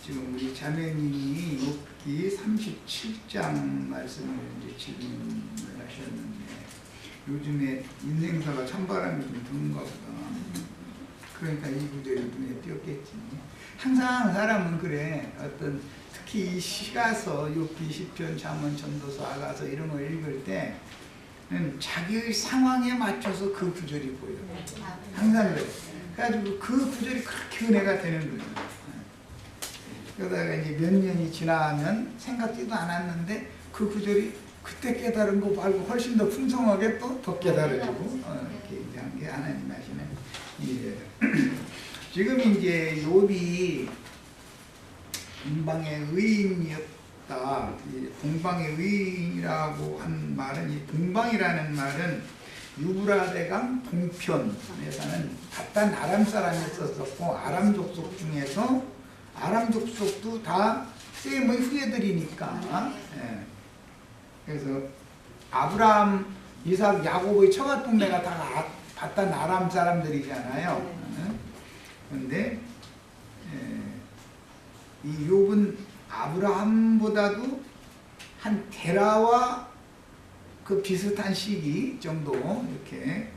지금 우리 자매님이 욥기 37장 말씀을 이제 질문을 하셨는데 요즘에 인생사가 찬바람이 좀 드는가 보다. 그러니까 이 구절이 눈에 띄었겠지. 항상 사람은 그래. 어떤 특히 이 시가서, 욥기, 시편, 잠언, 전도서, 아가서 이런 거 읽을 때 자기의 상황에 맞춰서 그 구절이 보여. 항상 그래. 그래가지고 그 구절이 그렇게 은혜가 되는 거예요. 그러다가 이제 몇 년이 지나면 생각지도 않았는데 그 구절이 그때 깨달은 거 말고 훨씬 더 풍성하게 또 더 깨달아지고 이렇게 이제 한 게 하나님 하시는 일이에요. 지금 이제 욥이 동방의 의인이었다. 동방의 의인이라고 한 말은, 이 동방이라는 말은 유브라데강 동편에 사는 바단 아람 사람이었었고, 아람 족속 중에서 아람 족속도 다 셈의 후예들이니까. 예. 그래서 아브라함, 이삭, 야곱의 처가 동네가 다 바단 아람 사람들이잖아요. 그런데 이 욥은 아브라함보다도 한 데라와 그 비슷한 시기 정도 이렇게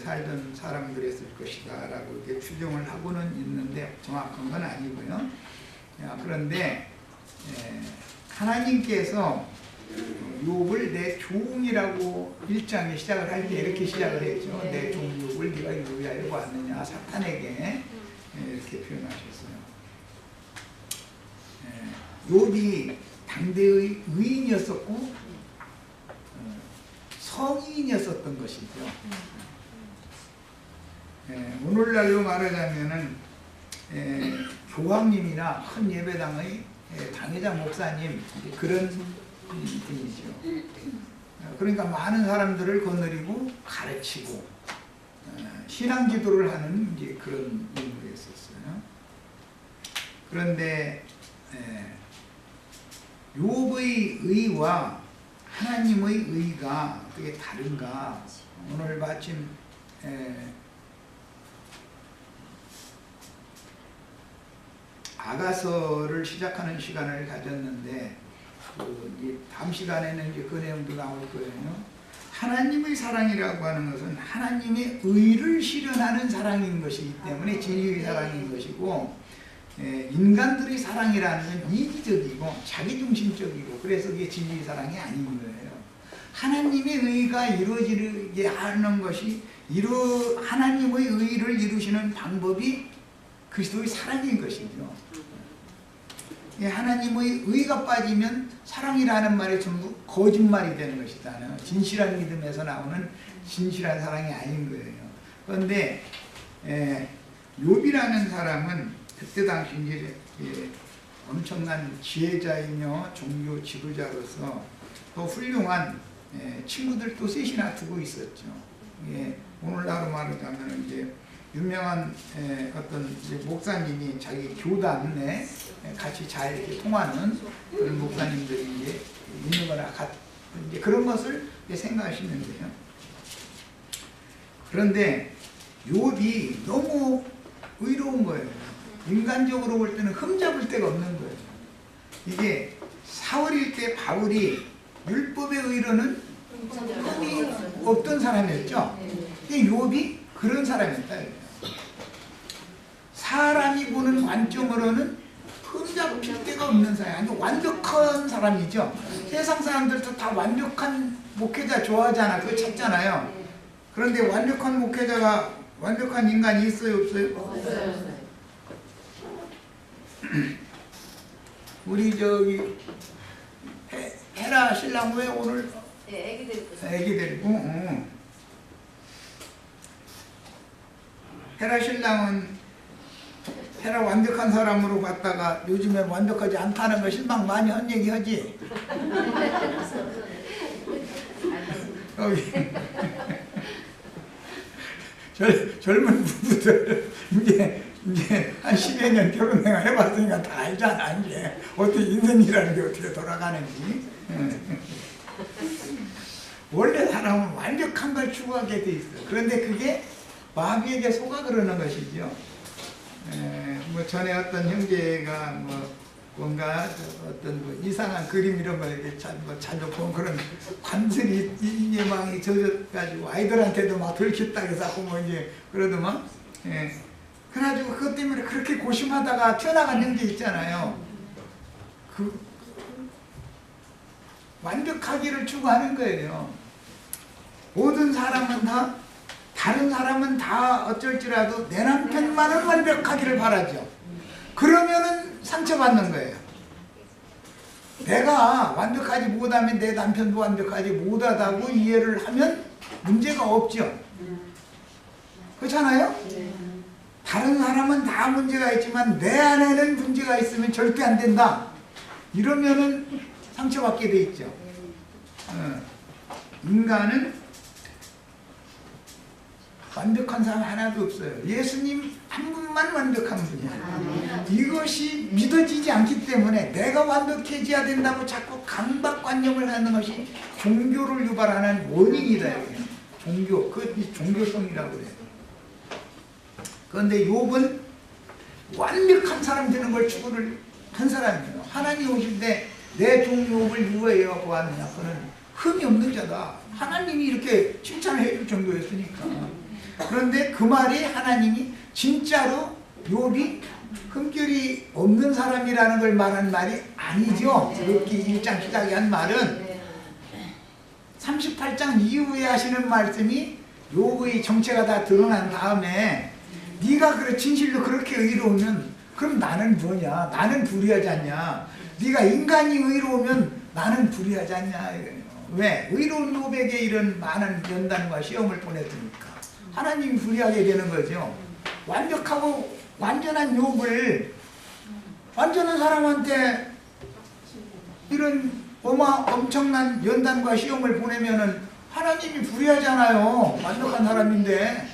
살던 사람들이었을 것이다 라고 이렇게 추정을 하고는 있는데 정확한 건 아니고요. 그런데 하나님께서 욥을 내 종이라고 1장에 시작을 할 때 이렇게 시작을 했죠. 내 종 욥을 네가 유의하여 보았느냐, 사탄에게 이렇게 표현하셨어요. 욥이 당대의 의인이었었고 성인이었었던 것이죠. 오늘날로 말하자면은 교황님이나 큰 예배당의 당회장 목사님 그런 분이죠. 그러니까 많은 사람들을 거느리고 가르치고 신앙 지도를 하는 이제 그런 인물이었었어요. 그런데 욥의 의와 하나님의 의가 어떻게 다른가? 오늘 마침 아가서를 시작하는 시간을 가졌는데 다음 시간에는 이제 그 내용도 나올 거예요. 하나님의 사랑이라고 하는 것은 하나님의 의를 실현하는 사랑인 것이기 때문에 진리의 사랑인 것이고, 인간들의 사랑이라는 건 이기적이고 자기중심적이고 그래서 그게 진리의 사랑이 아닌 거예요. 하나님의 의가 이루어지게 하는 것이 하나님의 의를 이루시는 방법이 그리스도의 사랑인 것이죠. 하나님의 의가 빠지면 사랑이라는 말이 전부 거짓말이 되는 것이잖아요. 진실한 믿음에서 나오는 진실한 사랑이 아닌 거예요. 그런데 욥이라는 사람은 그때 당시 이제 엄청난 지혜자이며 종교 지도자로서 또 훌륭한 친구들도 셋이나 두고 있었죠. 오늘날로 말하자면 이제 유명한 어떤 이제 목사님이 자기 교단에 같이 잘 이렇게 통하는 그런 목사님들이 이제 있는 거나 이제 그런 것을 이제 생각하시면 돼요. 그런데 욥이 너무 의로운 거예요. 인간적으로 볼 때는 흠잡을 데가 없는 거예요. 이게 사울일 때 바울이 율법의 의로는 흠이 없던 사람이었죠. 근데 욥이 그런 사람이었다. 사람이 보는 관점으로는 흠잡힐 데가 없는 사람, 아니 완벽한 사람이죠. 세상 사람들도 다 완벽한 목회자 좋아하잖아. 그거 찾잖아요. 그런데 완벽한 목회자가 완벽한 인간이 있어요, 없어요? 없어요. 우리 저기 헤라 신랑 왜 오늘 애기 데리고 헤라 신랑은 헤라 완벽한 사람으로 봤다가 요즘에 완벽하지 않다는 거 실망 많이 한 얘기 하지? 젊은 부부들 이제 한 10여 년 결혼 생활 해봤으니까 다 알잖아. 이제 어떻게 인생이라는 게 어떻게 돌아가는지. 원래 사람은 완벽한 걸 추구하게 돼 있어. 그런데 그게 마귀에게 속아 그러는 것이죠. 뭐 전에 어떤 형제가 뭔가 어떤 이상한 그림 이런 거 이렇게 자주 보면 그런 관절이 이게망이 젖어가지고 아이들한테도 막 들켰다 해서 뭐 이제 그러더만. 그래가지고 그것 때문에 그렇게 고심하다가 튀어나간 형제 있잖아요. 그 완벽하기를 추구하는 거예요. 모든 사람은 다 다른 사람은 다 어쩔지라도 내 남편만은 완벽하기를 바라죠. 그러면은 상처받는 거예요. 내가 완벽하지 못하면 내 남편도 완벽하지 못하다고 이해를 하면 문제가 없죠. 그렇잖아요? 다른 사람은 다 문제가 있지만 내 안에는 문제가 있으면 절대 안 된다. 이러면은 상처받게 돼 있죠. 인간은 완벽한 사람 하나도 없어요. 예수님 한 분만 완벽한 분이에요. 이것이 믿어지지 않기 때문에 내가 완벽해져야 된다고 자꾸 강박관념을 하는 것이 종교를 유발하는 원인이다. 종교, 그 종교성이라고 해요. 그런데 욥은 완벽한 사람 되는 걸 추구를 한 사람이에요. 하나님 오실 때 내 종 욥을 누구에게 보았느냐? 그는 흠이 없는 자다. 하나님이 이렇게 칭찬을 해줄 정도였으니까. 그런데 그 말이 하나님이 진짜로 욥이 흠결이 없는 사람이라는 걸 말한 말이 아니죠. 욥기 1장 시작에 한 말은 38장 이후에 하시는 말씀이 욥의 정체가 다 드러난 다음에 네가 그래 진실로 그렇게 의로우면 그럼 나는 뭐냐? 나는 불의하지 않냐? 네가 인간이 의로우면 나는 불의하지 않냐? 왜? 의로운 욥에게 이런 많은 연단과 시험을 보냈으니까 하나님이 불의하게 되는 거죠. 완벽하고 완전한 욥을 완전한 사람한테 이런 엄청난 연단과 시험을 보내면은 하나님이 불의하잖아요. 완벽한 사람인데.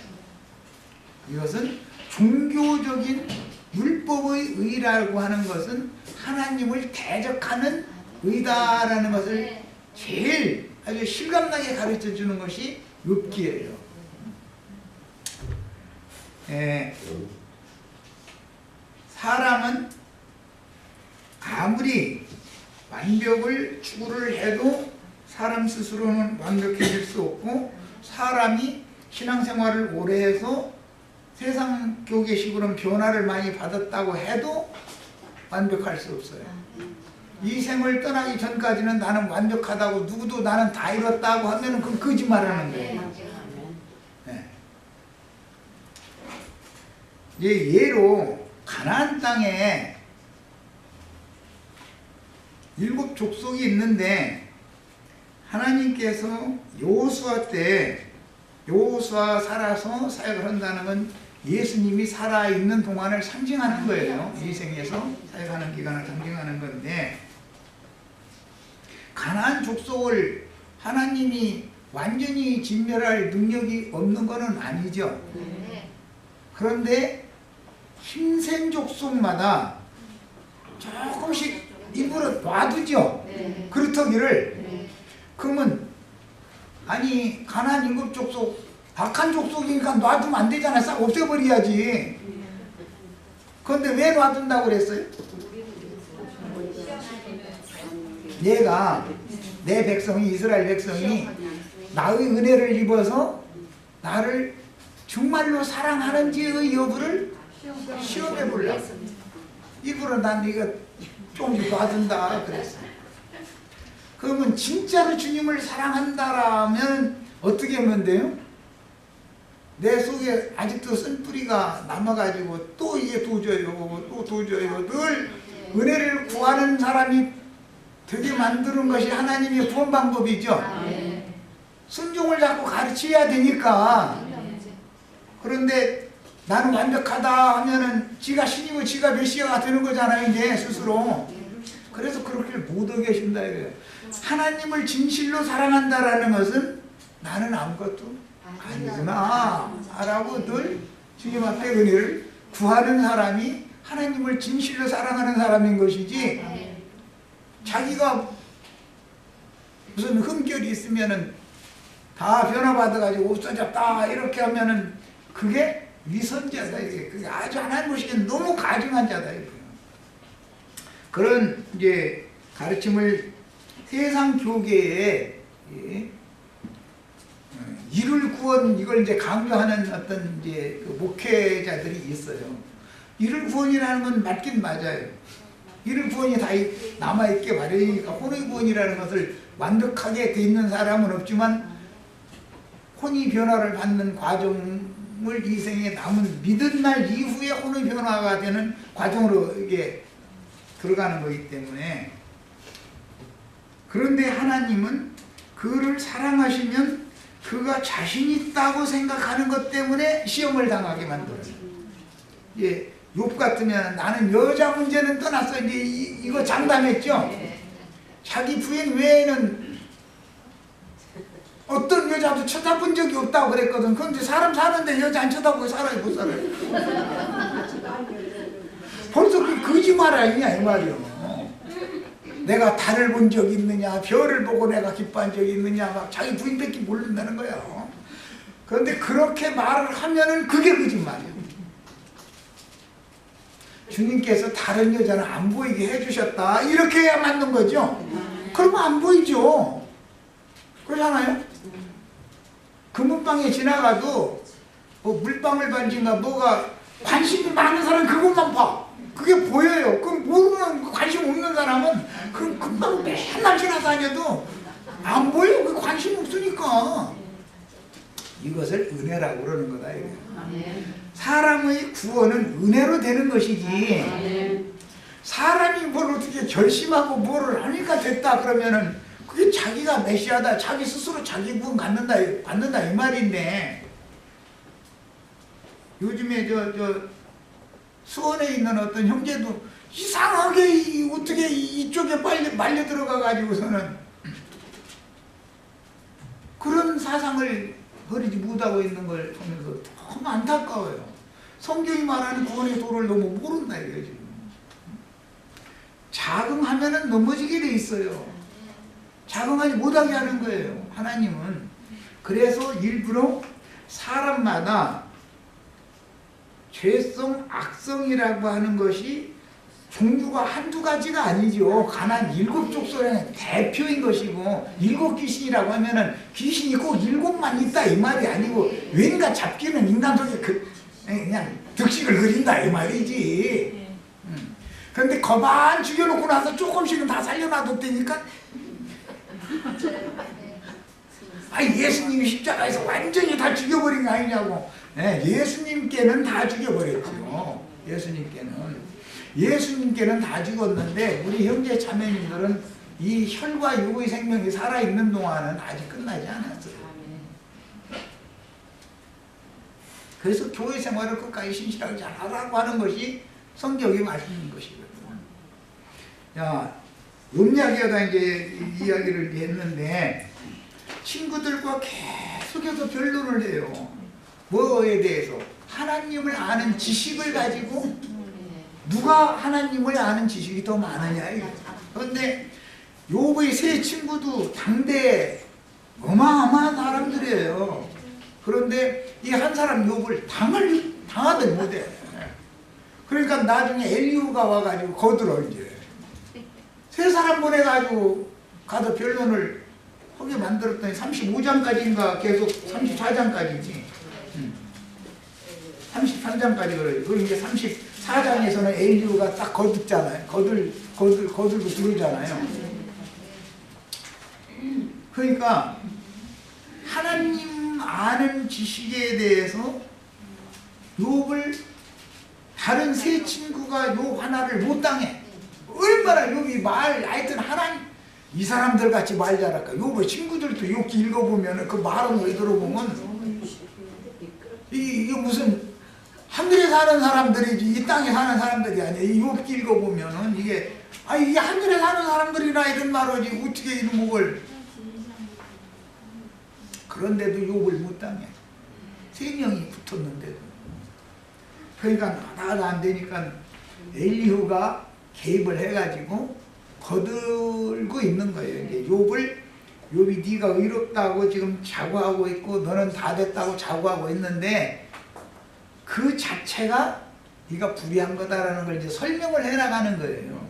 이것은 종교적인 율법의 의라고 하는 것은 하나님을 대적하는 의다라는 것을 제일 아주 실감나게 가르쳐 주는 것이 욥기예요. 사람은 아무리 완벽을 추구를 해도 사람 스스로는 완벽해질 수 없고, 사람이 신앙생활을 오래 해서 세상 교계식으로는 변화를 많이 받았다고 해도 완벽할 수 없어요. 이 생을 떠나기 전까지는 나는 완벽하다고, 누구도 나는 다 이뤘다고 하면 그건 거짓말하는 거예요. 네. 예로 가나안 땅에 7 족속이 있는데 하나님께서 여호수아 때 여호수아 살아서 사역을 한다는 건 예수님이 살아있는 동안을 상징하는 거예요. 이 생에서 사역하는 기간을 상징하는 건데, 가나안 족속을 하나님이 완전히 진멸할 능력이 없는 것은 아니죠. 그런데 힘센 족속마다 조금씩 입으로 놔두죠. 그렇다기를. 그러면 아니 가나안 7 족속 악한 족속이니까 놔두면 안 되잖아. 싹 없애버려야지. 그런데 왜 놔둔다고 그랬어요? 내가 내 백성이, 이스라엘 백성이 나의 은혜를 입어서 나를 정말로 사랑하는지의 여부를 시험해 보려고. 입으로 난 이거 좀 놔둔다 그랬어. 그러면 진짜로 주님을 사랑한다라면 어떻게 하면 돼요? 내 속에 아직도 쓴뿌리가 남아가지고 또 이게 도져요, 또 도져요. 늘 은혜를 구하는 사람이 되게 만드는 것이 하나님의 구원 방법이죠. 순종을 자꾸 가르쳐야 되니까. 그런데 나는 완벽하다 하면은 지가 신이고 지가 메시아가 되는 거잖아요, 이제 스스로. 그래서 그렇게 못 오게 하신다 이거예요. 하나님을 진실로 사랑한다라는 것은 나는 아무것도 아니구나 라고 늘 주님 앞에 은혜를 구하는 사람이 하나님을 진실로 사랑하는 사람인 것이지, 자기가 무슨 흠결이 있으면은 다 변화받아가지고 없어졌다 이렇게 하면은 그게 위선자다. 이게 그게 아주 하나님 보시기엔 너무 가증한 자다. 이거예요. 그런 이제 가르침을 세상 교계에 이룰 구원 이걸 이제 강조하는 어떤 이제 그 목회자들이 있어요. 이룰 구원이라는 건 맞긴 맞아요. 이룰 구원이 다 남아있게 마련이니까 혼의 구원이라는 것을 완벽하게 돼 있는 사람은 없지만 혼이 변화를 받는 과정을 이 생에 남은 믿은 날 이후에 혼의 변화가 되는 과정으로 이게 들어가는 거기 때문에 그런데 하나님은 그를 사랑하시면 그가 자신 있다고 생각하는 것 때문에 시험을 당하게 만들어요. 예, 욥 같으면 나는 여자 문제는 떠났어. 이제 이거 장담했죠? 자기 부인 외에는 어떤 여자도 쳐다본 적이 없다고 그랬거든. 그런데 사람 사는데 여자 안 쳐다보고 살아요, 못 살아요? 벌써 그 거짓말 아니냐 이 말이요. 내가 달을 본 적이 있느냐, 별을 보고 내가 기뻐한 적이 있느냐, 막 자기 부인밖에 모른다는 거예요. 그런데 그렇게 말을 하면은 그게 거짓말이에요. 주님께서 다른 여자는 안 보이게 해주셨다. 이렇게 해야 맞는 거죠. 그러면 안 보이죠. 그렇잖아요. 금은방에 지나가도 뭐 물방울 반지인가 뭐가 관심이 많은 사람은 그것만 봐. 그게 보여요. 그럼 모르는 관심 없는 사람은 그 금방 맨날 지나다녀도 안 보여. 그 관심 없으니까. 이것을 은혜라고 그러는 거다. 이거. 사람의 구원은 은혜로 되는 것이지 사람이 뭘 어떻게 결심하고 뭐를 하니까 됐다 그러면은 그게 자기가 메시아다, 자기 스스로 자기 구원 받는다 이 말인데 요즘에 저 수원에 있는 어떤 형제도 이상하게 어떻게 이쪽에 말려 들어가 가지고서는 그런 사상을 버리지 못하고 있는 걸 보면서 너무 안타까워요. 성경이 말하는 구원의 도를 너무 모른다 이거예요. 지금 자긍하면은 넘어지게 돼 있어요. 자긍하지 못하게 하는 거예요. 하나님은. 그래서 일부러 사람마다 죄성, 악성이라고 하는 것이 종류가 한두 가지가 아니죠. 가난 7족속의 대표인 것이고 7귀신이라고 하면은 귀신이 꼭 7만 있다 이 말이 아니고 왠가 잡기는 인간 속에 그냥 득식을 그린다 이 말이지. 그런데 거반 죽여놓고 나서 조금씩은 다 살려놔뒀다니까. 예수님이 십자가에서 완전히 다 죽여버린 거 아니냐고. 예수님께는 다 죽여버렸죠. 예수님께는 다 죽었는데 우리 형제 자매님들은 이 혈과 육의 생명이 살아있는 동안은 아직 끝나지 않았어요. 그래서 교회 생활을 끝까지 신실하게 잘하라고 하는 것이 성경의 말씀인 것이거든요. 음약에다 이제 이야기를 했는데 친구들과 계속해서 변론을 해요. 뭐에 대해서? 하나님을 아는 지식을 가지고 누가 하나님을 아는 지식이 더 많으냐. 그런데 욥의 세 친구도 당대 어마어마한 사람들이에요. 그런데 이 한 사람 욥을 당하들 못해. 그러니까 나중에 엘리후가 와가지고 거들어 이제 세 사람 보내가지고 가서 변론을 하게 만들었더니 35장까지인가 계속 34장까지지 33장까지 그래요. 그리고 이제 34장에서는 엘리후가 딱 거듭잖아요. 거들고 들잖아요. 그러니까 하나님 아는 지식에 대해서 욥을 다른 세 친구가 욥 하나를 못 당해. 얼마나 욥이 하여튼 하나님 이 사람들 같이 말 잘할까. 욥의 친구들도 욥기 읽어보면 그 말은 왜 들어보면 이게 무슨 하늘에 사는 사람들이지 이 땅에 사는 사람들이 아니야. 이 욥기 읽어보면은 이게 이게 하늘에 사는 사람들이라 이런 말이지 어떻게 이런 목을. 그런데도 욥을 못 당해. 3명이 붙었는데도. 그러니까 나도 안 되니까 엘리후가 개입을 해가지고 거들고 있는 거예요. 이제 욥이 네가 의롭다고 지금 자고하고 있고 너는 다 됐다고 자고하고 있는데 그 자체가 네가 불의한 거다라는 걸 이제 설명을 해나가는 거예요.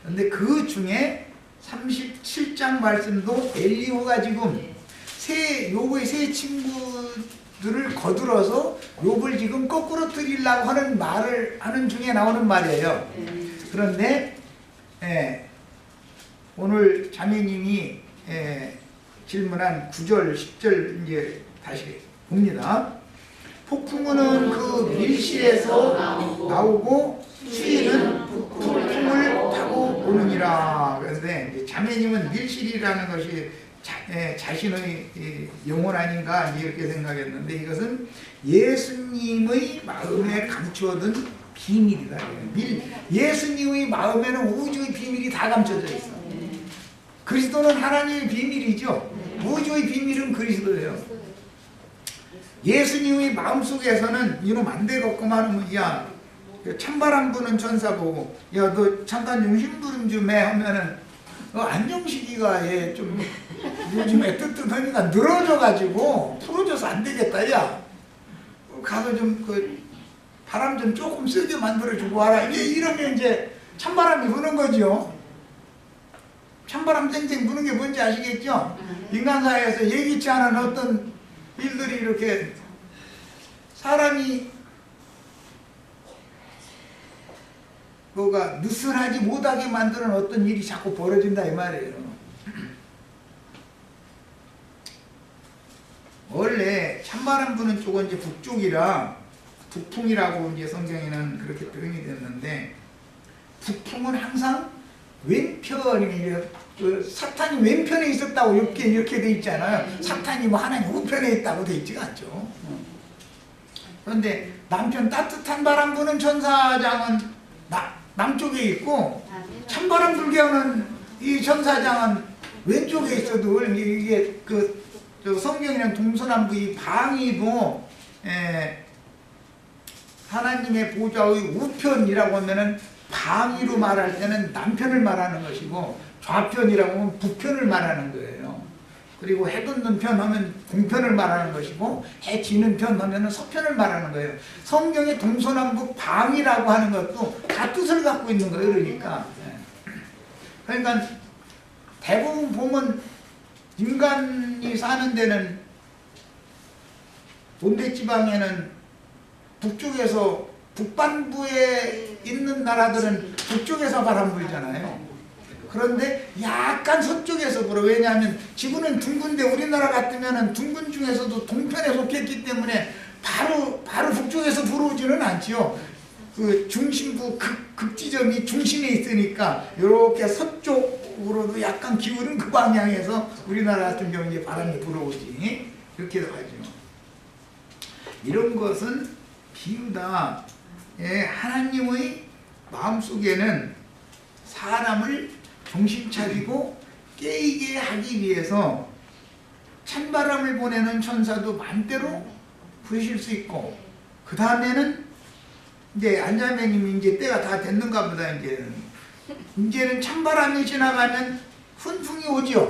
그런데 그 중에 37장 말씀도 엘리후가 지금 욥의 세 친구들을 거들어서 욥을 지금 거꾸로 들이려고 하는 말을 하는 중에 나오는 말이에요. 그런데 오늘 자매님이 질문한 9절, 10절 이제 다시 봅니다. 폭풍우는 그 밀실에서 나오고 추위는 폭풍을 타고 오느니라. 그런데 자매님은 밀실이라는 것이 자신의 영혼 아닌가 이렇게 생각했는데, 이것은 예수님의 마음에 감추어둔 비밀이다. 예수님의 마음에는 우주의 비밀이 다 감춰져 있어. 그리스도는 하나님의 비밀이죠. 우주의 비밀은 그리스도예요. 예수님의 마음속에서는 이놈 안 되겠구만 하면, 야 찬바람 부는 천사 보고 야 너 잠깐 좀 힘부름 좀 해 하면은 안정식이가 좀 요즘에 뜨뜻하니까 늘어져가지고 풀어줘서 안 되겠다. 야 가서 좀 그 바람 좀 조금 세게 만들어주고 와라. 이러면 이제 찬바람이 부는 거죠. 찬바람 땡땡 부는 게 뭔지 아시겠죠? 인간사회에서 예기치 않은 어떤 일들이 이렇게 사람이 뭐가 느슨하지 못하게 만드는 어떤 일이 자꾸 벌어진다 이 말이에요. 원래 찬바람 부는 쪽은 이제 북쪽이라 북풍이라고 이제 성경에는 그렇게 표현이 됐는데, 북풍은 항상 왼편이 그 사탄이 왼편에 있었다고 이렇게 돼 있잖아요. 사탄이 뭐 하나님 우편에 있다고 돼 있지가 않죠. 그런데 남편 따뜻한 바람 부는 천사장은 남쪽에 있고, 찬바람 불게 하는 이 천사장은 왼쪽에 있어도 이게 그 성경에는 동서남북 이 방위도 하나님의 보좌의 우편이라고 하면은 방위로 말할 때는 남편을 말하는 것이고, 좌편이라고 하면 북편을 말하는 거예요. 그리고 해 돋는 편 하면 동편을 말하는 것이고, 해 지는 편 하면 서편을 말하는 거예요. 성경의 동서남북 방위라고 하는 것도 다 뜻을 갖고 있는 거예요. 그러니까 대부분 보면 인간이 사는 데는 온대지방에는 북쪽에서 북반부에 있는 나라들은 북쪽에서 바람 불잖아요. 그런데 약간 서쪽에서 불어. 왜냐하면 지구는 둥근데 우리나라 같으면 둥근 중에서도 동편에 속했기 때문에 바로 북쪽에서 불어오지는 않지요. 그 중심부 극지점이 중심에 있으니까 이렇게 서쪽으로도 약간 기울은 그 방향에서 우리나라 같은 경우 이제 바람이 불어오지. 그렇게 하죠. 이런 것은 비유다. 하나님의 마음속에는 사람을 정신 차리고 깨이게 하기 위해서 찬바람을 보내는 천사도 맘대로 부르실 수 있고, 그 다음에는 이제 안자매님이 이제 때가 다 됐는가 보다. 이제는 찬바람이 지나가면 훈풍이 오지요.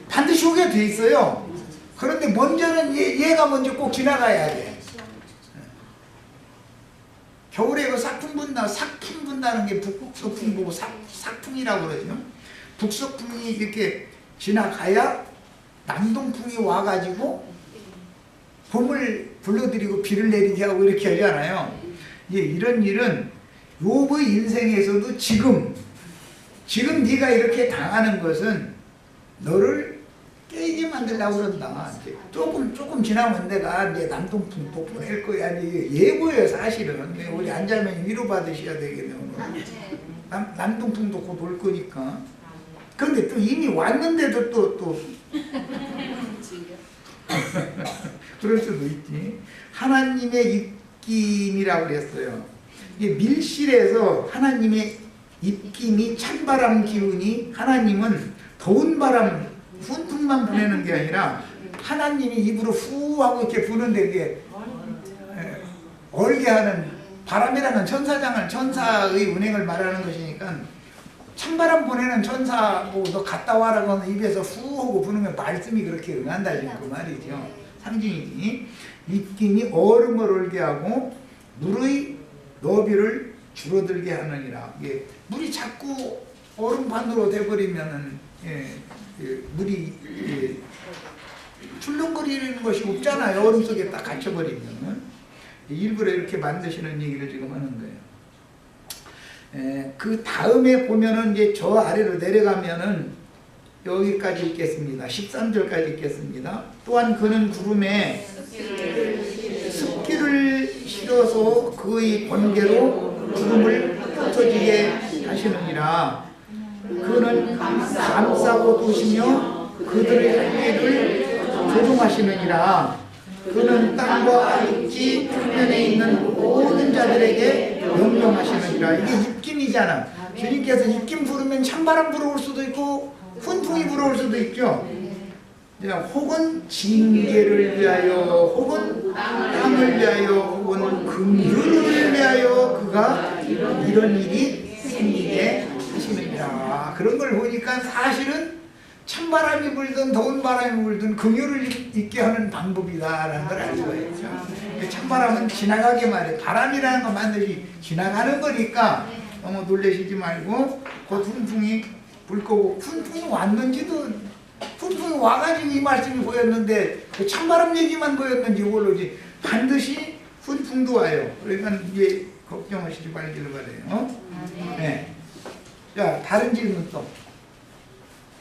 반드시 오게 돼 있어요. 그런데 먼저는 얘가 먼저 꼭 지나가야 돼. 겨울에 그 삭풍 분다는 게 북극서풍 보고 삭풍이라고 그러죠. 북서풍이 이렇게 지나가야 남동풍이 와가지고 봄을 불러들이고 비를 내리게 하고 이렇게 하잖아요. 이런 일은 욥의 인생에서도 지금 네가 이렇게 당하는 것은 너를 깨게 만들려고 그런다. 조금 지나면 내가 내 남동풍 또 보낼 거야. 예고예요 사실은. 우리 앉아면 위로받으셔야 되겠네요. 남동풍도 곧 올 거니까. 그런데 또 이미 왔는데도 또 그럴 수도 있지. 하나님의 입김이라고 그랬어요. 이게 밀실에서 하나님의 입김이 찬바람 기운이, 하나님은 더운 바람 훈풍만 보내는 게 아니라 하나님이 입으로 후 하고 이렇게 부는데 이게 얼게 하는 바람이라는 천사의 운행을 말하는 것이니까, 찬바람 보내는 천사 보고 너 갔다 와라고 하는 입에서 후 하고 부는 게 말씀이 그렇게 응한다 그 말이죠. 상징이지. 입김이 얼음을 얼게 하고 물의 너비를 줄어들게 하느니라. 이게 물이 자꾸 얼음판으로 돼버리면은 물이 출렁거리는 것이 없잖아요. 얼음 속에 딱 갇혀버리면은. 일부러 이렇게 만드시는 얘기를 지금 하는 거예요. 그 다음에 보면은 이제 저 아래로 내려가면은 여기까지 있겠습니다. 13절까지 있겠습니다. 또한 그는 구름에 습기를 실어서 그의 번개로 구름을 흩어지게 하시느니라. 그는 감싸고 두시며 그들의 할 일을 조종하시느니라. 그는 땅과 육지 표면에 있는 모든 자들에게 명령하시느니라. 이게 입김이잖아. 주님께서 입김 부르면 찬바람 불어올 수도 있고 훈풍이 불어올 수도 있죠. 혹은 징계를 위하여, 혹은 땅을 위하여, 혹은 긍휼을 위하여 그가 이런 일이 생기게 하시느니라. 그런 걸 보니까 사실은 찬바람이 불든 더운 바람이 불든 긍휼을 있게 하는 방법이다라는 걸 알 수가 있죠. 찬바람은 지나가게만 해. 바람이라는 건 반드시 지나가는 거니까 너무 놀라시지 말고 곧 훈풍이 불 거고, 훈풍이 왔는지도, 훈풍이 와가지고 이 말씀이 보였는데 그 찬바람 얘기만 보였는지 모르지 반드시 훈풍도 와요. 그러니까 이제 걱정하시지 말기를 바라요. 네. 자, 다른 질문 또.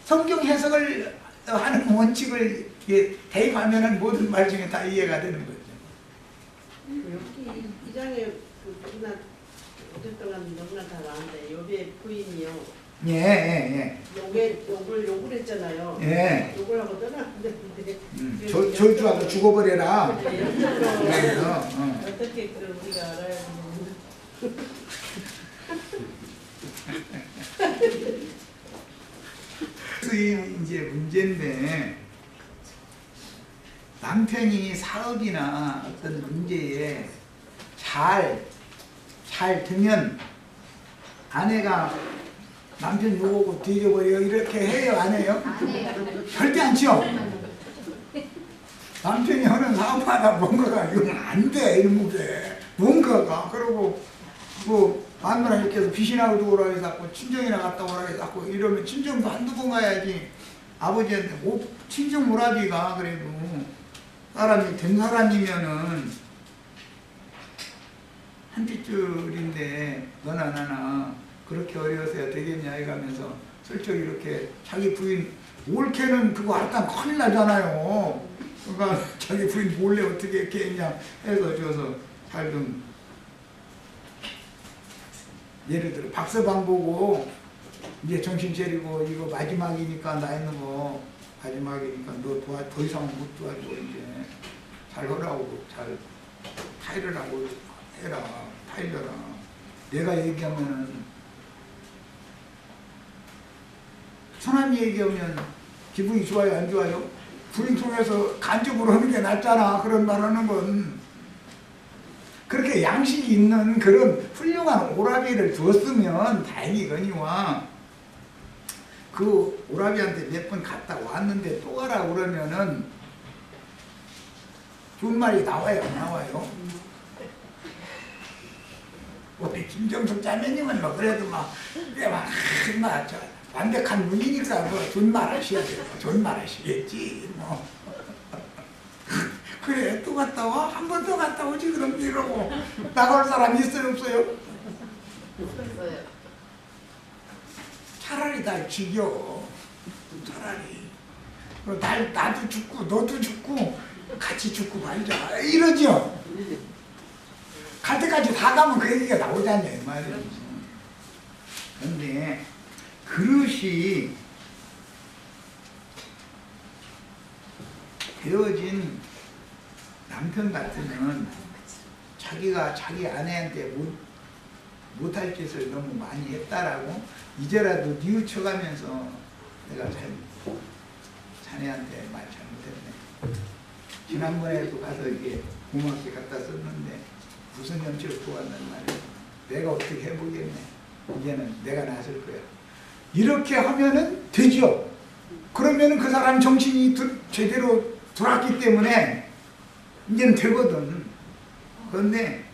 성경 해석을 하는 원칙을 대입하면은 모든 말 중에 다 이해가 되는 거죠. 여기 이 장에 우리나 오랫동안 너무나 다 나왔는데 여기에 부인이요. 욕을 했잖아요. 욕을 하고 떠났는데 저주하고 죽어버려라. 어떻게 그걸 우리가 알아야 되는데. 이제 문제인데, 남편이 사업이나 어떤 문제에 잘 되면 아내가 남편 욕하고 뒤져버려 이렇게 해요? 안 해요? 절대 않죠? 남편이 하는 사업하다 뭔가가 이건 안 돼, 이런 게 뭔가가. 그러고 뭐 마누라 이렇게 해서 비신하고 오라 해서 자꾸 친정이나 갔다 오라 해서 자꾸 이러면 친정도 한두 번 가야지. 아버지한테 친정 오라비가 그래도 사람이 된 사람이면은 한 핏줄인데 너나 나나 그렇게 어려서야 되겠냐 해가면서 슬쩍 이렇게 자기 부인 옳게는 그거 알았다 큰일 나잖아요. 그러니까 자기 부인 몰래 어떻게 이렇게 했냐 해서 줘서 살좀, 예를 들어 박서방 보고 이제 정신 차리고 이거 마지막이니까 나 있는 거 마지막이니까 너 더 이상 못 도와줘. 이제 잘 하라고, 잘 타일을 하고 해라, 타일러라. 내가 얘기하면은 처남이 얘기하면 기분이 좋아요, 안 좋아요? 부인 통해서 간접으로 하는 게 낫잖아. 그런 말 하는 건. 그렇게 양식이 있는 그런 훌륭한 오라비를 두었으면 다행이거니와, 그 오라비한테 몇 번 갔다 왔는데 또 가라 그러면은 좋은 말이 나와요, 안 나와요? 우리 김정숙 자매님은 뭐 그래도 막 완벽한 분이니까 뭐 좋은 말 하셔야 돼요. 좋은 말 하시겠지 뭐. 그래, 또 갔다 와? 한 번 더 갔다 오지 그럼 이러고 나갈 사람 있어요, 없어요? 없어요. 차라리 날 죽여. 차라리. 나도 죽고 너도 죽고 같이 죽고 말자 이러죠. 갈 때까지 다 가면 그 얘기가 나오잖아요, 말이에요. 그런데 그릇이 되어진 남편 같으면 자기가 자기 아내한테 못할 짓을 너무 많이 했다라고 이제라도 뉘우쳐가면서 내가 자네한테 말 잘못했네. 지난번에도 가서 이게 고맙게 갖다 썼는데 무슨 염치로 도왔단 말이야. 내가 어떻게 해보겠네. 이제는 내가 나설 거야. 이렇게 하면은 되죠. 그러면은 그 사람 정신이 제대로 돌았기 때문에 이제는 되거든. 그런데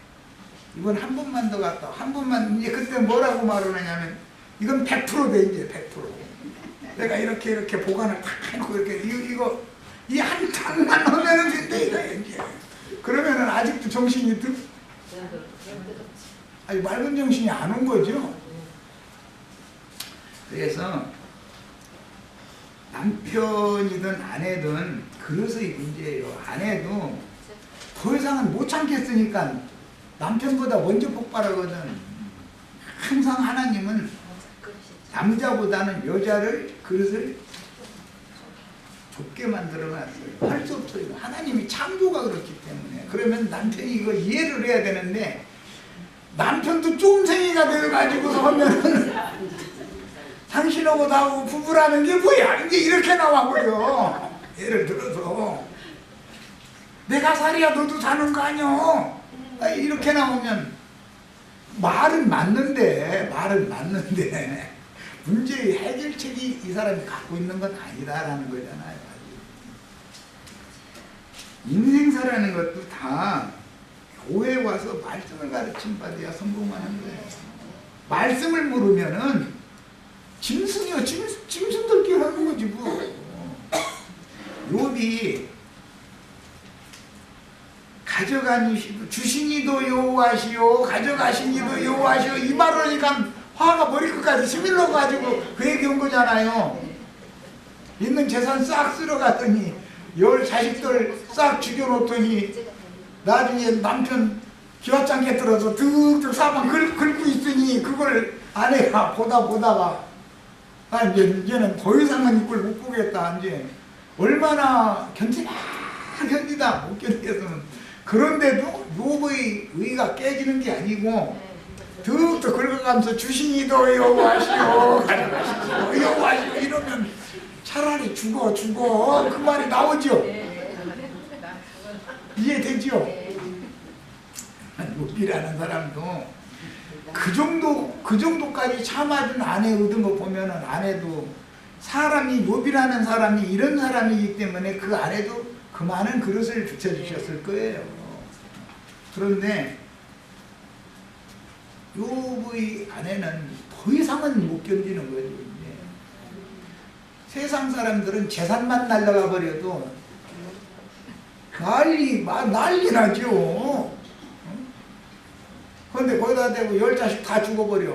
이번 한 번만 더 갔다 한 번만 이제 그때 뭐라고 말을 하냐면 이건 100%돼 이제 100%. 내가 이렇게 보관을 탁 해놓고 이렇게 이거 이 한 탕만 하면은 된대 이거 이제. 그러면은 아직도 정신이 아니 맑은 정신이 안 온 거죠. 그래서 남편이든 아내든 그래서의 문제예요. 아내도 더 이상은 못 참겠으니까 남편보다 먼저 폭발하거든. 항상 하나님은 남자보다는 여자를 그릇을 좁게 만들어놨어요. 할 수 없어요. 하나님이 창조가 그렇기 때문에. 그러면 남편이 이걸 이해를 해야 되는데 남편도 쫌생이가 되어가지고서 하면은 당신하고 나하고 부부라는 게 뭐야? 이제 이렇게 나와버려. 예를 들어서 내가 살이야 너도 사는 거 아니야? 이렇게 나오면 말은 맞는데 문제의 해결책이 이 사람이 갖고 있는 건 아니다라는 거잖아요. 인생사라는 것도 다 교회에 와서 말씀을 가르침 받아야 성공하는 거예요. 말씀을 모르면은 짐승이요 짐승들끼리 하는 거지 뭐. 욥이 가져가니시도 주시니도 여호와시오 가져가시니도 여호와시오 이 말을 하니까 화가 머리 끝까지 스밀러 가지고 그 얘기 온 거잖아요. 있는 재산 싹 쓸어갔더니 10 자식들 싹 죽여놓더니 나중에 남편 기와장 깨뜨려서 득득 사방 긁고 있으니 그걸 아내가 보다가 이제는 더 이상은 이걸 못 보겠다. 이제 얼마나 견디다 못 견디겠으면 그런데도 욥의 의가 깨지는 게 아니고 득득 긁어가면서 주시니도 여호와시오 가져가시오 여호와시오 이러면 차라리 죽어 그 말이 나오죠. 이해되죠? 욥이라는 사람도 그 정도까지 참아준 아내 얻은 거 보면은 아내도 사람이 욥이라는 사람이 이런 사람이기 때문에 그 아내도 그 많은 그릇을 붙여주셨을 거예요. 그런데 욥의 아내는 더 이상은 못 견디는 거죠. 이제. 세상 사람들은 재산만 날라가 버려도 난리 나죠. 그런데 거기다 대고 10자식 다 죽어버려.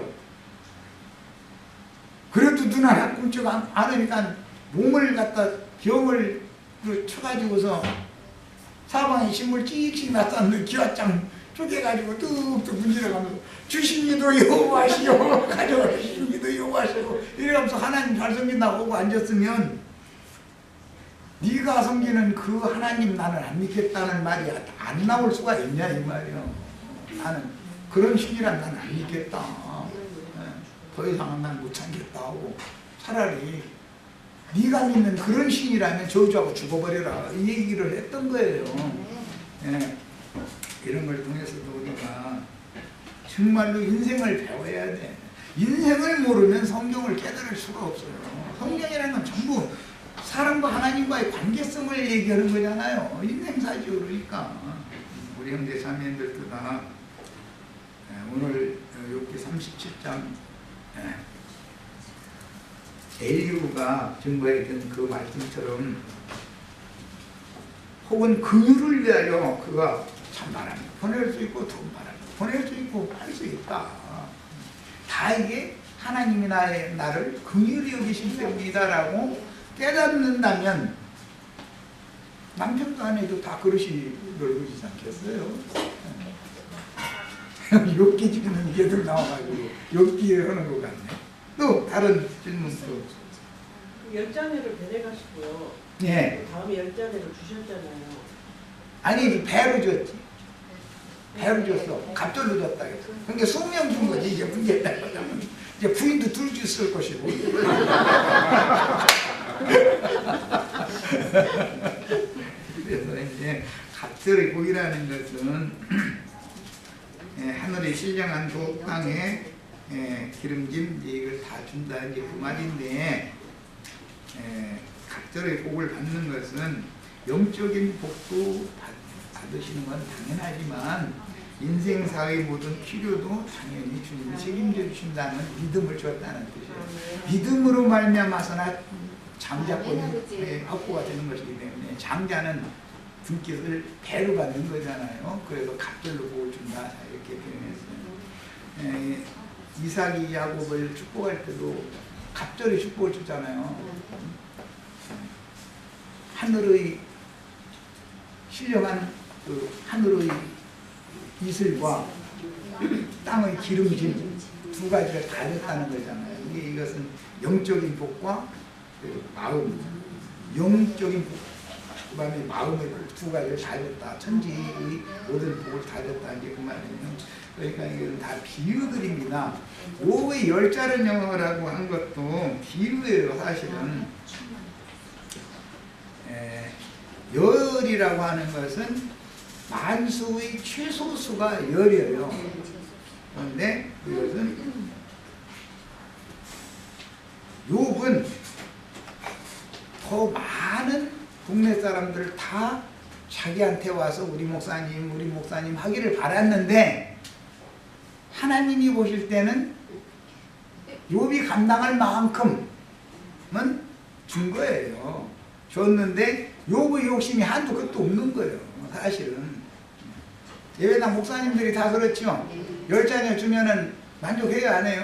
그래도 눈 하나 꿈쩍 안 하니까 몸을 갖다 병을 쳐가지고서 사방에 식물 찍찍 났었는데 기와장 쪼개가지고 뚝뚝 문질러가면서 주시니도 여호와시오 가져가시니도 여호와시오 이러면서 하나님 잘 섬긴다고 오고 앉았으면 네가 섬기는 그 하나님 나는 안 믿겠다는 말이 안 나올 수가 있냐 이 말이요. 나는 그런 신이란 나는 안 믿겠다. 더 이상은 난 못 참겠다 하고 차라리 네가 믿는 그런 신이라면 저주하고 죽어버려라 이 얘기를 했던 거예요. 예. 이런 걸 통해서도 우리가 정말로 인생을 배워야 돼. 인생을 모르면 성경을 깨달을 수가 없어요. 성경이라는 건 전부 사람과 하나님과의 관계성을 얘기하는 거잖아요. 인생사죠. 그러니까 우리 형제 자매들도 다 오늘 욥기 37장 엘리후가 증거했던 그 말씀처럼 혹은 그를 위하여 그가 찬바람을 보낼 수 있고 돈바람을 보낼 수 있고 할 수 있다. 다 이게 하나님이 나를 긍휼히 여기신 때문이다라고 깨닫는다면 남편도 아내도 다 그릇이 넓어지지 않겠어요? 욥기 지금 얘들 나와가지고 욥기에 하는 것 같네. 또 다른 질문도. 10자매를 데려가시고요. 예. 다음에 10자매를 주셨잖아요. 아니 배로 줬지. 배로 줬어. 갑절로 줬다. 그러니까 20명 준 거지. 이제 문제다. 이제 부인도 둘 줬을 것이고. 그래서 이제 갑절의 복이라는 것은 하늘의 신령한 그 땅에 기름진 이걸 다 준다 이제 그 말인데 갑절의 복을 받는 것은 영적인 복도 받으시는 건 당연하지만 인생사의 모든 필요도 당연히 주님이 책임져 주신다는 믿음을 줬다는 뜻이에요. 믿음으로 말미암아서나 장자권이 확보가 되는 것이기 때문에 장자는 등깃을 배로 받는 거잖아요. 그래서 갑절로 복을 준다 이렇게 표현했어요. 이삭이 야곱을 축복할 때도 갑절의 축복을 주잖아요. 하늘의 신령한 그 하늘의 이슬과 땅의 기름진 두 가지가 다 줬다는 거잖아요. 이것은 영적인 복과 마음, 영적인 복, 그 다음에 마음의 복 두 가지를 다 줬다. 천지의 모든 복을 다 줬다. 이게 그 말이에요. 그러니까 이건 다 비유들입니다. 욥의 열자른 영어라고 한 것도 비유예요. 사실은 열이라고 하는 것은 만수의 최소수가 열이에요. 그런데 그것은 욥은 더 많은 국내 사람들 다 자기한테 와서 우리 목사님 하기를 바랐는데 하나님이 보실 때는 욥이 감당할 만큼은 준 거예요. 줬는데 욥의 욕심이 한도 끝도 없는 거예요. 사실은 예배당 목사님들이 다 그렇죠. 10자녀 주면은 만족해요, 안 해요?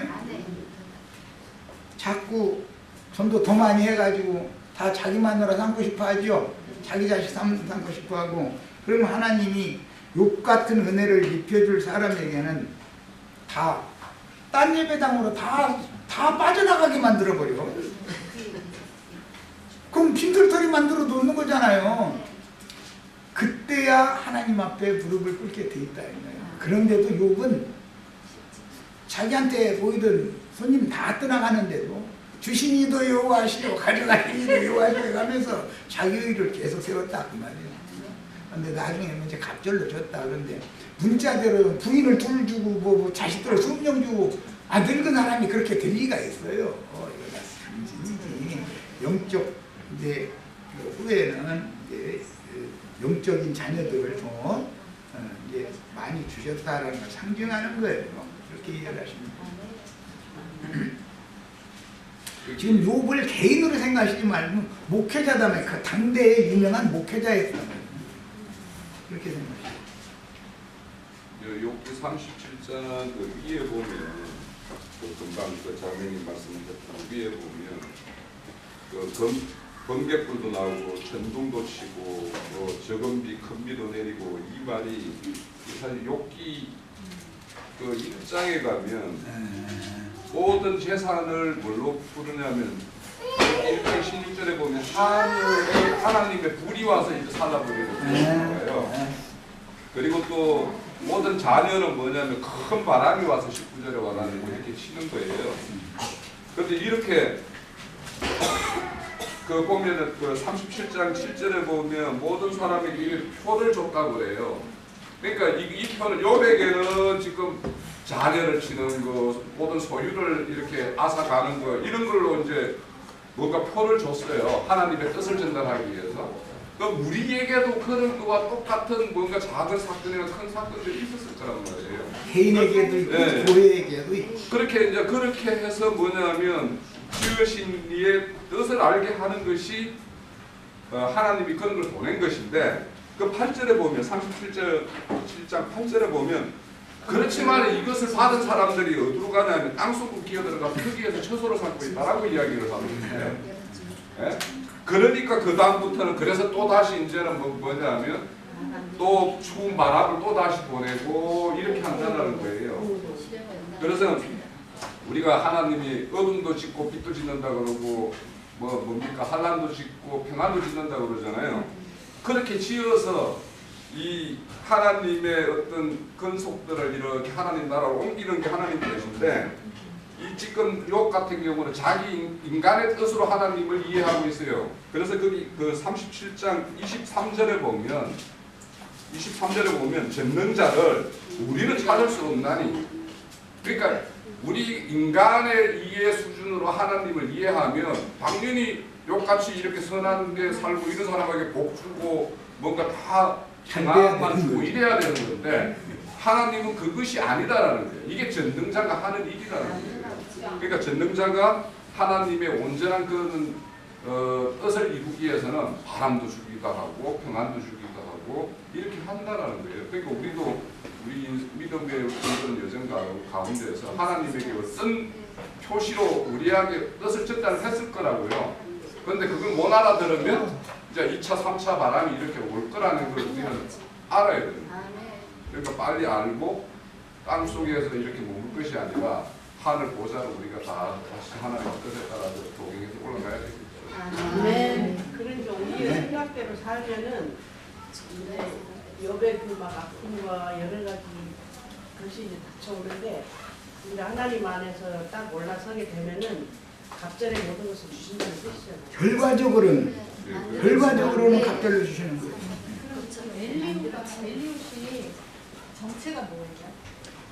자꾸 전도 더 많이 해가지고 다 자기 마누라 삼고 싶어 하죠. 자기 자식 삼고 싶어 하고. 그러면 하나님이 욥 같은 은혜를 입혀줄 사람에게는 다 딴 예배당으로 다 빠져나가게 만들어버려. 그럼 빈털터리 만들어 놓는 거잖아요. 그때야 하나님 앞에 무릎을 꿇게 돼 있다. 그런데도 욥은 자기한테 보이던 손님 다 떠나가는데도 주신 이도 여호와시오 가져가신 이도 여호와시오 하면서 자기 의를 계속 세웠다 그 말이에요. 그런데 나중에 이제 갑절로 줬다. 그런데 문자대로 부인을 둘 주고 뭐 자식들을 20명 주고 늙은 사람이 그렇게 될 리가 있어요. 이거가 상징이지. 영적 이제 후에는 이제 영적인 자녀들을 좀 이제 많이 주셨다라는 걸 상징하는 거예요. 그렇게 이해를 하시면 돼요. 지금 욥을 개인으로 생각하시지 말고 목회자다면 그 당대의 유명한 목회자였다면 그렇게 생각하시죠. 욥기 37장 그 위에 보면 그 금방 그 장로님 말씀하셨던 위에 보면 그 번개불도 나오고 천둥도 치고 뭐 적은 비 큰 비도 내리고 이 말이 사실 욥기 그 1장에 가면 모든 재산을 뭘로 부르냐면 1장 16절에 보면 하늘에 하나님의 불이 와서 이제 살아버리는 거예요. 그리고 또 모든 자녀는 뭐냐면 큰 바람이 와서 19절에 와가지고 이렇게 치는 거예요. 그런데 이렇게 그 보면은 그 37장 7절에 보면 모든 사람에게 표를 줬다고 그래요. 그러니까 이 표는 욥에게는 지금 자녀를 치는 거, 모든 소유를 이렇게 앗아가는 거 이런 걸로 이제 뭔가 표를 줬어요. 하나님의 뜻을 전달하기 위해서. 그럼 우리에게도 그런 거와 똑같은 뭔가 작은 사건이나 큰 사건들이 있었을 거란 말이에요. 개인에게도 있고 네. 교회에게도 있고. 그렇게 해서 뭐냐면 지으신 이의 뜻을 알게 하는 것이 하나님이 그런 걸 보낸 것인데 그 8절에 보면 37장 7장 8절에 보면 그렇지만 이것을 받은 사람들이 어디로 가냐면 땅속으로 기어들어가서 거기에서 처소를 삼고 있다라고 이야기를 하고 있어요. 예? 그러니까 그 다음부터는 그래서 또 다시 이제는 뭐냐면 또 추운 바람을 또 다시 보내고 이렇게 한다는 거예요. 그래서 우리가 하나님이 어둠도 짓고 빛도 짓는다 그러고 뭡니까 환난도 짓고 평안도 짓는다 그러잖아요. 그렇게 지어서 이 하나님의 어떤 근속들을 이렇게 하나님 나라로 옮기는 게 하나님 뜻인데 이 지금 욥 같은 경우는 자기 인간의 뜻으로 하나님을 이해하고 있어요. 그래서 거기 그 37장 23절에 보면 전능자를 우리는 찾을 수 없나니, 그러니까 우리 인간의 이해 수준으로 하나님을 이해하면 당연히 욥같이 이렇게 선한 데 살고 이런 사람에게 복 주고 뭔가 다 평안만 주고 이래야 되는 건데 하나님은 그것이 아니다라는 거예요. 이게 전능자가 하는 일이라는 거예요. 그러니까 전능자가 하나님의 온전한 그런 뜻을 이루기 위해서는 바람도 주기도 하고 평안도 주기도 하고 이렇게 한다라는 거예요. 그러니까 우리도 우리 믿음의 그런 여정 가운데서 하나님에게 어떤 표시로 우리에게 뜻을 전달했을 거라고요. 그런데 그걸 못 알아들으면 이제 2차, 3차 바람이 이렇게 올 거라는 걸 우리는 알아야 돼요. 그러니까 빨리 알고 땅 속에서 이렇게 머물 것이 아니라 하늘 보좌로 우리가 다 다시 하나님의 뜻에 따라서 동행해서 올라가야 되겠죠. 네. 그러니까 우리의 생각대로 살면은 여배 그막 아픔과 여러 가지 것이 이제 닥쳐오는데 우리가 하나님 안에서 딱 올라서게 되면은 갑절에 모든 것을 주신다는 뜻이잖아요. 결과적으로는 갑절을 주시는 거예요. 엘리우시 정체가 뭐예요?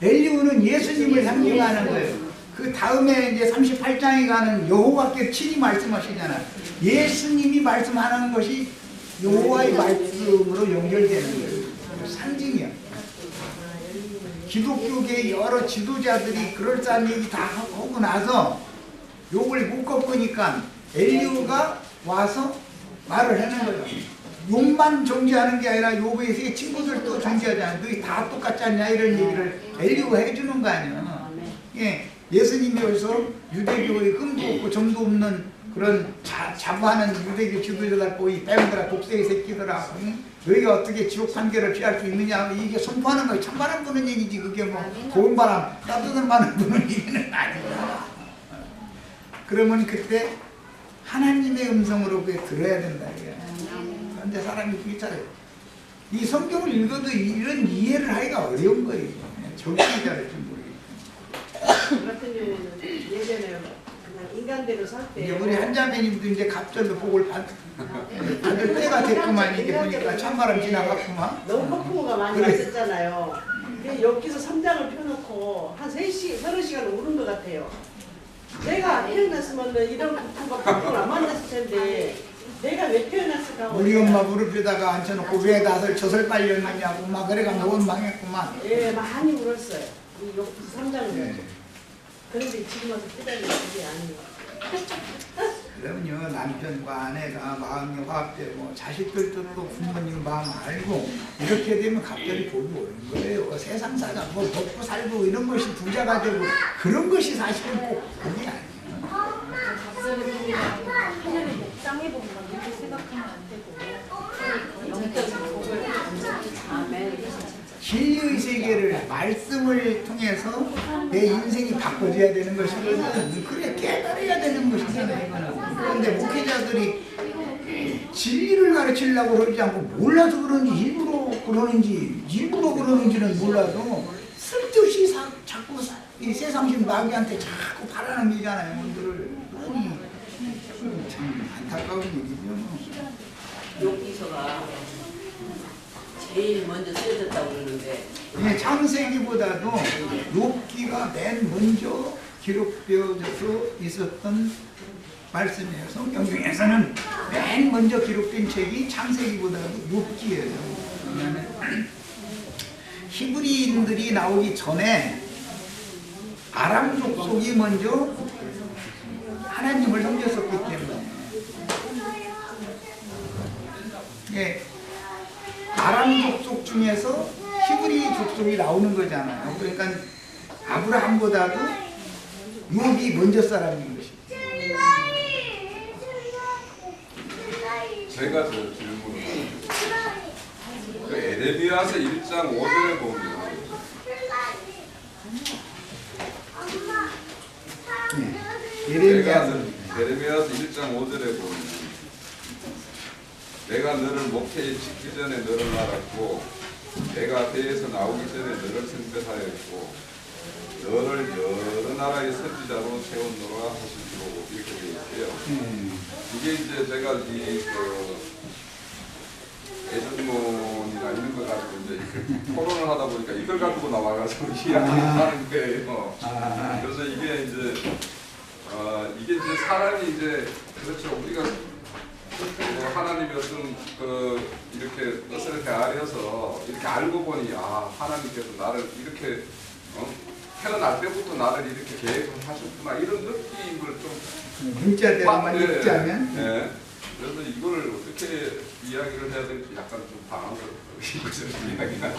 엘리우는 예수님을 상징하는 거예요. 그 다음에 이제 38장에 가는 여호와께 친히 말씀하시잖아요. 예수님이 말씀하는 것이 여호와의 말씀으로 연결되는 거예요. 상징이야. 기독교계 여러 지도자들이 그럴싸한 얘기 다 하고 나서 욕을 못 꺾으니까 엘리우가 와서 말을 하는 거예요. 욕만 정지하는 게 아니라 욕의 세 친구들도 정지하잖아요. 너희 다 똑같지 않냐 이런 얘기를 엘리우가 해주는 거 아니야. 예, 예수님이 여기서 유대교의 흠도 없고 점도 없는 그런 자부하는 유대교 지도자들 보이 뱀들아 독새의 새끼들아 너희가 어떻게 지옥 판결을 피할 수 있느냐 이게 선포하는 거예요. 찬바람 부는 얘기지 그게 뭐 고운 바람 따뜻한 바람 부는 얘기는 아니야. 그러면 그때 하나님의 음성으로 그게 들어야 된다 이게. 그런데 사람이 그게 잘해요. 이 성경을 읽어도 이런 이해를 하기가 어려운 거예요. 적응이 잘할지 모르겠어요. 저 같은 경우는 예전에 그냥 인간대로 살 때 이제 우리 한자매님도 이제 갑절로 복을 받을 때가 됐구만. 이게 보니까 찬바람 지나갔구만. 너무 폭풍우가 많이 왔었잖아요. 여기서 3장을 펴놓고 한 3시간 오른 것 같아요. 내가 안 태어났으면 이런 폭풍을 안 만났을 텐데 내가 왜 태어났을까? 우리 엄마 무릎에다가 앉혀놓고 왜 나를 젖을 빨렸느냐고 막 그래가 원망했구만. 예, 많이 울었어요. 이 여기서 3장을 네. 그런데 지금 와서 깨달은 그게 아니에요. 그러면요 남편과 아내가 마음이 화합되고 자식들도 부모님 마음 알고 이렇게 되면 갑자기 복이 오는 거예요. 세상 사자 뭐 먹고 살고 이런 것이 부자가 되고 그런 것이 사실은 꼭 복이 아니에요. 갑절의 복이라는 하늘의 복장의 복이라고 이렇게 생각하면 안 되고 영적인 복을 아멘. 진리의 세계를 말씀을 통해서 내 인생이 바꿔져야 되는 것이거든. 그래 깨달아야 되는 것이잖아요. 이거는. 그런데 목회자들이 진리를 가르치려고 그러지 않고 몰라서 그런지 일부러 그러는지는 몰라도 쓸데없이 자꾸 이 세상신 마귀한테 자꾸 바라는 이잖아요. 참 안타까운 일이죠. 여기서가 제일 먼저 쓰여졌다고 그러는데 네, 창세기보다도 욥기가 맨 먼저 기록되어져 있었던 말씀이에요. 성경 중에서는 맨 먼저 기록된 책이 창세기보다도 욥기예요. 히브리인들이 나오기 전에 아람 족속이 먼저 하나님을 섬겼었기 때문에 예, 아람 족속 중에서 히브리 족속이 나오는 거잖아요. 그러니까 아브라함보다도 욥이 먼저 사람인 것이죠. 제가 저 질문을 그 에레미야서 1장 5절에 보면 에레미야서 1장 5절에 보면 내가 너를 목회에 짓기 전에 너를 알았고 내가 배에서 나오기 전에 너를 선별하였고 너를 여러 나라의 선지자로 세웠노라 하시기로 이렇게 되어 있어요. 이게 이제 제가 애전문이나 이런 거 가지고 이제 토론을 하다 보니까 이걸 갖고 나와가지고 이야기하는 거예요. 그래서 이게 이제 사람이 이제 그렇죠. 우리가 하나님의 어떤 이렇게 뜻을 헤아려서 이렇게 알고 보니 하나님께서 나를 이렇게 태어날 때부터 나를 이렇게 계획을 하셨구나 이런 느낌을 좀 문자대로만 읽자면 네. 그래서 이걸 어떻게 이야기를 해야 될지 약간 좀 당황스럽고 이것을 이야기하니까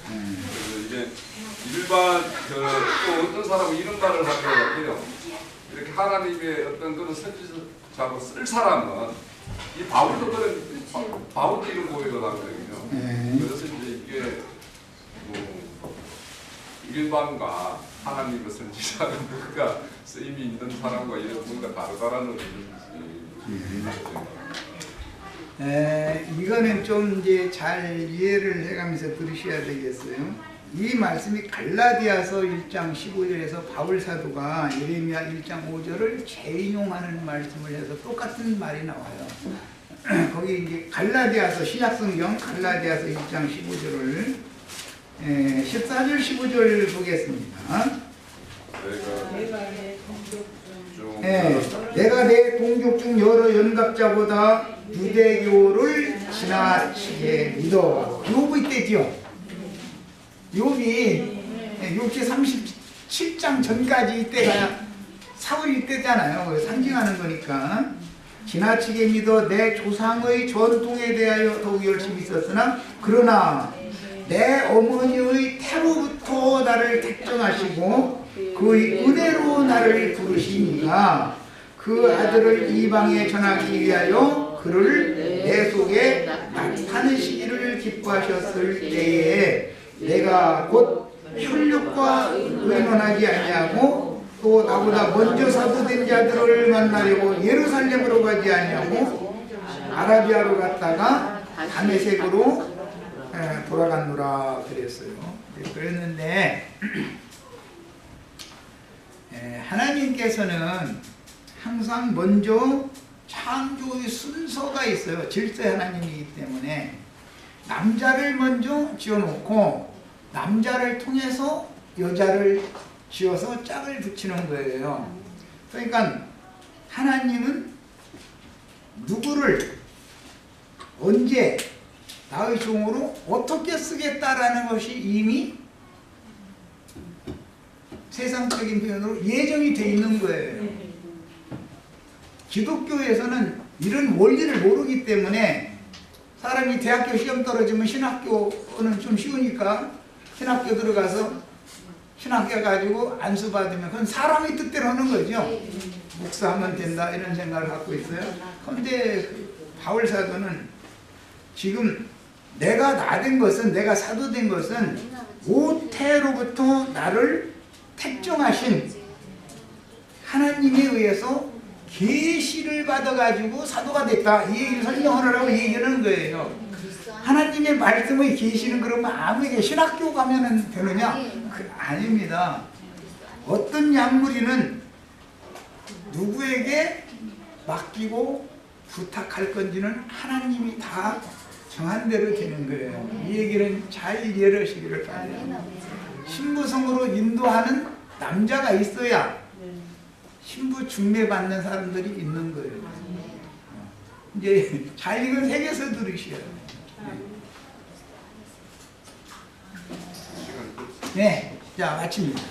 그래서 이게 일반 또 어떤 사람은 이런 말을 하더라고요. 이렇게 하나님의 어떤 그런 선지자로 쓸 사람은 이 바울도 그런 바울도 이런 고백을 하거든요. 그래서 이제 이게 뭐 일반과 하나님의 선지자가 누가 쓰임이 있는 사람과 이런 뭔가 다르다라는 이거는 좀 이제 잘 이해를 해가면서 들으셔야 되겠어요. 이 말씀이 갈라디아서 1장 15절에서 바울 사도가 예레미야 1장 5절을 재인용하는 말씀을 해서 똑같은 말이 나와요. 거기 이제 갈라디아서 신약성경 갈라디아서 1장 15절을 14절 15절 보겠습니다. 내가 내 동족 중 여러 연갑자보다 유대교를 지나치게 믿어. 욥이 때지요. 욥이 37장 전까지 이때가 사울 때잖아요. 상징하는 거니까. 지나치게 믿어 내 조상의 전통에 대하여 더욱 열심히 있었으나 그러나 내 어머니의 태로부터 나를 택정하시고 그의 은혜로 나를 부르시니가 그 아들을 이방에 전하기 위하여 그를 내 속에 나타내시기를 기뻐하셨을 때에 내가 곧 혈육과 의논하지 아니하고 또 나보다 먼저 사도된 자들을 만나려고 예루살렘으로 가지 아니하고 아라비아로 갔다가 다메섹으로 돌아갔노라 그랬어요. 그랬는데 하나님께서는 항상 먼저 창조의 순서가 있어요. 질서 하나님이기 때문에 남자를 먼저 지어놓고 남자를 통해서 여자를 지어서 짝을 붙이는 거예요. 그러니까 하나님은 누구를 언제 나의 종으로 어떻게 쓰겠다라는 것이 이미 세상적인 표현으로 예정이 돼 있는 거예요. 기독교에서는 이런 원리를 모르기 때문에 사람이 대학교 시험 떨어지면 신학교는 좀 쉬우니까 신학교 들어가서 신학교 가지고 안수 받으면 그건 사람의 뜻대로 하는 거죠. 목사하면 된다 이런 생각을 갖고 있어요. 그런데 바울 사도는 지금 내가 나된 것은 내가 사도된 것은 모태로부터 나를 택정하신 하나님에 의해서 계시를 받아가지고 사도가 됐다. 이 얘기를 설명하라고 얘기하는 거예요. 하나님의 말씀의 계시는 그러면 아무에게 신학교 가면 되느냐? 아닙니다. 어떤 약물이는 누구에게 맡기고 부탁할 건지는 하나님이 다 정한 대로 되는 거예요. 이 얘기는 잘 이해를 하시기를 바라요. 신부성으로 인도하는 남자가 있어야 신부 중매 받는 사람들이 있는 거예요. 이제 잘 이건 새겨서 들으셔야 돼요. 네, 자 마칩니다.